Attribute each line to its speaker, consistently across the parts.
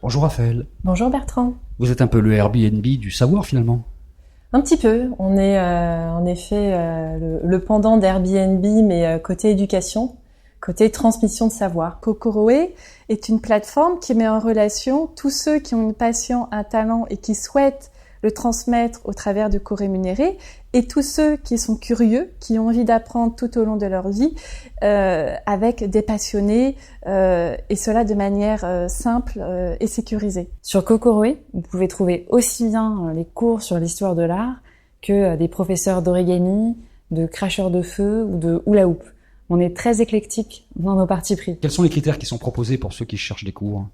Speaker 1: Bonjour Raphaël.
Speaker 2: Bonjour Bertrand.
Speaker 1: Vous êtes un peu le Airbnb du savoir finalement.
Speaker 2: Un petit peu. On est en effet le pendant d'Airbnb, mais côté éducation, côté transmission de savoir. Kokoroé est une plateforme qui met en relation tous ceux qui ont une passion, un talent et qui souhaitent le transmettre au travers de cours rémunérés, et tous ceux qui sont curieux, qui ont envie d'apprendre tout au long de leur vie, avec des passionnés, et cela de manière simple et sécurisée.
Speaker 3: Sur Kokoroé, vous pouvez trouver aussi bien les cours sur l'histoire de l'art que des professeurs d'origami, de cracheurs de feu ou de hula hoop. On est très éclectique dans nos parties pris.
Speaker 1: Quels sont les critères qui sont proposés pour ceux qui cherchent des cours ?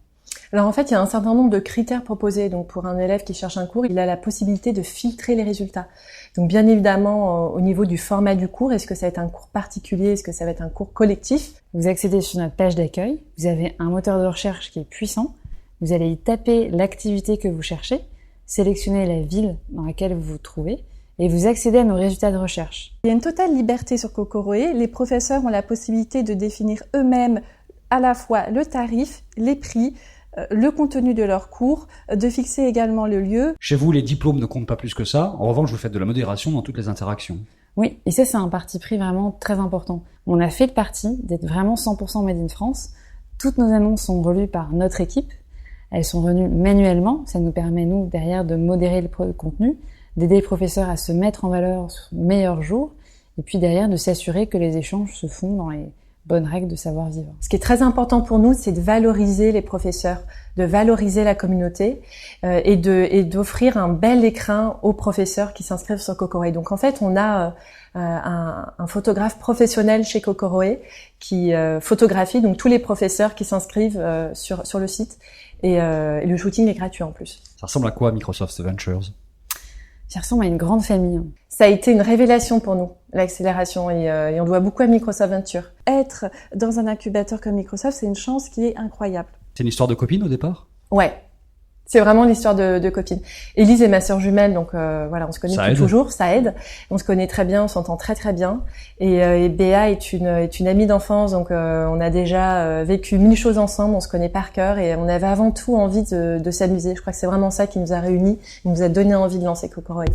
Speaker 2: Alors en fait, il y a un certain nombre de critères proposés. Donc pour un élève qui cherche un cours, il a la possibilité de filtrer les résultats. Donc bien évidemment, au niveau du format du cours, est-ce que ça va être un cours particulier, est-ce que ça va être un cours collectif ?
Speaker 3: Vous accédez sur notre page d'accueil, vous avez un moteur de recherche qui est puissant, vous allez y taper l'activité que vous cherchez, sélectionner la ville dans laquelle vous vous trouvez, et vous accédez à nos résultats de recherche.
Speaker 2: Il y a une totale liberté sur Kokoroé. Les professeurs ont la possibilité de définir eux-mêmes à la fois le tarif, les prix, le contenu de leurs cours, de fixer également le lieu.
Speaker 1: Chez vous, les diplômes ne comptent pas plus que ça. En revanche, vous faites de la modération dans toutes les interactions.
Speaker 3: Oui, et ça c'est un parti pris vraiment très important. On a fait le parti d'être vraiment 100% made in France. Toutes nos annonces sont relues par notre équipe. Elles sont relues manuellement. Ça nous permet, nous, derrière, de modérer le contenu, d'aider les professeurs à se mettre en valeur sur le meilleur jour, et puis derrière, de s'assurer que les échanges se font dans les bonnes règles de savoir-vivre.
Speaker 2: Ce qui est très important pour nous, c'est de valoriser les professeurs, de valoriser la communauté et d'offrir un bel écrin aux professeurs qui s'inscrivent sur Kokoroé. Donc en fait, on a un photographe professionnel chez Kokoroé qui photographie donc tous les professeurs qui s'inscrivent sur le site, et le shooting est gratuit en plus.
Speaker 1: Ça ressemble à quoi Microsoft Ventures ?
Speaker 3: Ça ressemble à une grande famille.
Speaker 2: Ça a été une révélation pour nous, l'accélération, et on doit beaucoup à Microsoft Venture. Être dans un incubateur comme Microsoft, c'est une chance qui est incroyable.
Speaker 1: C'est une histoire de copine au départ ?
Speaker 2: Ouais, c'est vraiment l'histoire de copine. Élise est ma sœur jumelle, donc voilà, on se connaît depuis toujours, ça aide. On se connaît très bien, on s'entend très très bien. Et Béa est une amie d'enfance, donc on a déjà vécu 1000 choses ensemble, on se connaît par cœur, et on avait avant tout envie de s'amuser. Je crois que c'est vraiment ça qui nous a réunis, qui nous a donné envie de lancer Kokoroé.